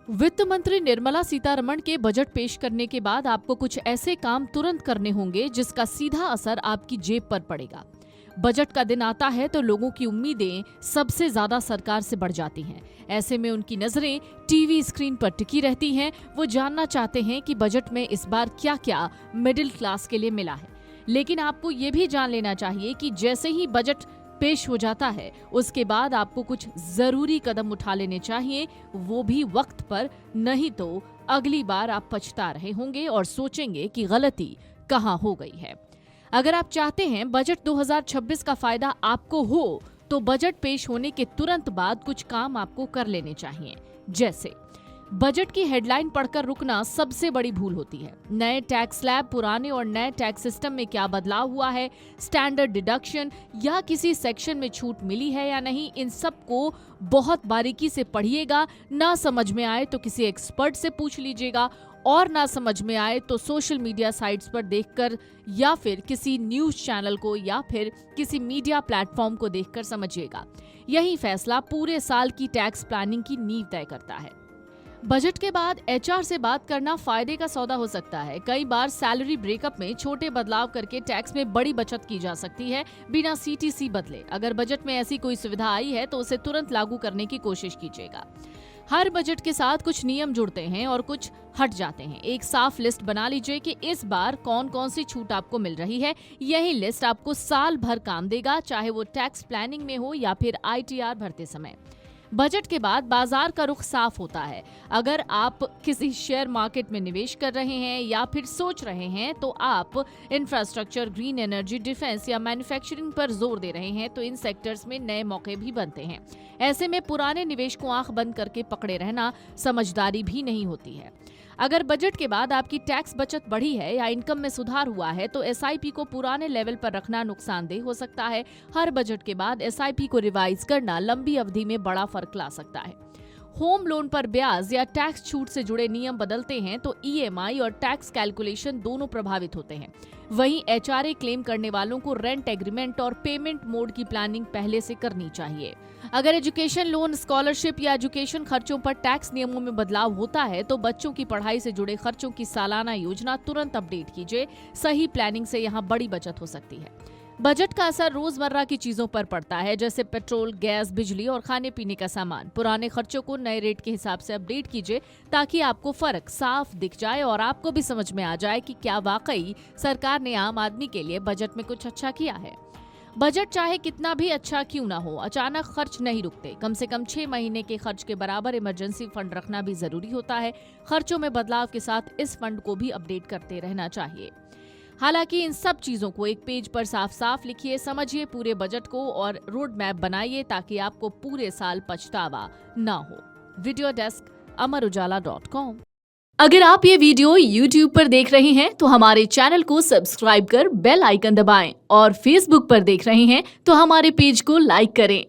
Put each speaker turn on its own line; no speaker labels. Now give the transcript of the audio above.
वित्त मंत्री निर्मला सीतारमण के बजट पेश करने के बाद आपको कुछ ऐसे काम तुरंत करने होंगे जिसका सीधा असर आपकी जेब पर पड़ेगा। बजट का दिन आता है तो लोगों की उम्मीदें सबसे ज्यादा सरकार से बढ़ जाती हैं। ऐसे में उनकी नजरें टीवी स्क्रीन पर टिकी रहती हैं। वो जानना चाहते हैं कि बजट में इस बार क्या क्या मिडिल क्लास के लिए मिला है। लेकिन आपको ये भी जान लेना चाहिए कि जैसे ही बजट पेश हो जाता है उसके बाद आपको कुछ जरूरी कदम उठा लेने चाहिए, वो भी वक्त पर, नहीं तो अगली बार आप पछता रहे होंगे और सोचेंगे कि गलती कहाँ हो गई है। अगर आप चाहते हैं बजट 2026 का फायदा आपको हो तो बजट पेश होने के तुरंत बाद कुछ काम आपको कर लेने चाहिए। जैसे बजट की हेडलाइन पढ़कर रुकना सबसे बड़ी भूल होती है। नए टैक्स स्लैब, पुराने और नए टैक्स सिस्टम में क्या बदलाव हुआ है, स्टैंडर्ड डिडक्शन या किसी सेक्शन में छूट मिली है या नहीं, इन सब को बहुत बारीकी से पढ़िएगा। ना समझ में आए तो किसी एक्सपर्ट से पूछ लीजिएगा और ना समझ में आए तो सोशल मीडिया साइट्स पर देखकर या फिर किसी न्यूज चैनल को या फिर किसी मीडिया प्लेटफॉर्म को देखकर समझिएगा। यही फैसला पूरे साल की टैक्स प्लानिंग की नींव तय करता है। बजट के बाद एचआर से बात करना फायदे का सौदा हो सकता है। कई बार सैलरी ब्रेकअप में छोटे बदलाव करके टैक्स में बड़ी बचत की जा सकती है बिना सीटीसी बदले। अगर बजट में ऐसी कोई सुविधा आई है तो उसे तुरंत लागू करने की कोशिश कीजिएगा। हर बजट के साथ कुछ नियम जुड़ते हैं और कुछ हट जाते हैं। एक साफ लिस्ट बना लीजिए कि इस बार कौन कौन सी छूट आपको मिल रही है। यही लिस्ट आपको साल भर काम देगा, चाहे वो टैक्स प्लानिंग में हो या फिर आईटीआर भरते समय। बजट के बाद बाजार का रुख साफ होता है। अगर आप किसी शेयर मार्केट में निवेश कर रहे हैं या फिर सोच रहे हैं तो आप इंफ्रास्ट्रक्चर, ग्रीन एनर्जी, डिफेंस या मैन्युफैक्चरिंग पर जोर दे रहे हैं तो इन सेक्टर्स में नए मौके भी बनते हैं। ऐसे में पुराने निवेश को आंख बंद करके पकड़े रहना समझदारी भी नहीं होती है। अगर बजट के बाद आपकी टैक्स बचत बढ़ी है या इनकम में सुधार हुआ है तो एसआईपी को पुराने लेवल पर रखना नुकसानदेह हो सकता है। हर बजट के बाद एसआईपी को रिवाइज करना लंबी अवधि में बड़ा फर्क ला सकता है। होम लोन पर ब्याज या टैक्स छूट से जुड़े नियम बदलते हैं तो ईएमआई और टैक्स कैलकुलेशन दोनों प्रभावित होते हैं। वहीं एचआरए क्लेम करने वालों को रेंट एग्रीमेंट और पेमेंट मोड की प्लानिंग पहले से करनी चाहिए। अगर एजुकेशन लोन, स्कॉलरशिप या एजुकेशन खर्चों पर टैक्स नियमों में बदलाव होता है तो बच्चों की पढ़ाई से जुड़े खर्चों की सालाना योजना तुरंत अपडेट कीजिए। सही प्लानिंग से यहाँ बड़ी बचत हो सकती है। बजट का असर रोजमर्रा की चीजों पर पड़ता है, जैसे पेट्रोल, गैस, बिजली और खाने पीने का सामान। पुराने खर्चों को नए रेट के हिसाब से अपडेट कीजिए ताकि आपको फर्क साफ दिख जाए और आपको भी समझ में आ जाए कि क्या वाकई सरकार ने आम आदमी के लिए बजट में कुछ अच्छा किया है। बजट चाहे कितना भी अच्छा क्यों ना हो, अचानक खर्च नहीं रुकते। कम से कम 6 महीने के खर्च के बराबर इमरजेंसी फंड रखना भी जरूरी होता है। खर्चों में बदलाव के साथ इस फंड को भी अपडेट करते रहना चाहिए। हालांकि इन सब चीजों को एक पेज पर साफ साफ लिखिए, समझिए पूरे बजट को और रोड मैप बनाइए ताकि आपको पूरे साल पछतावा ना हो। Video desk, amarujala.com। अगर आप ये वीडियो YouTube पर देख रहे हैं तो हमारे चैनल को सब्सक्राइब कर बेल आइकन दबाएं और Facebook पर देख रहे हैं तो हमारे पेज को लाइक करें।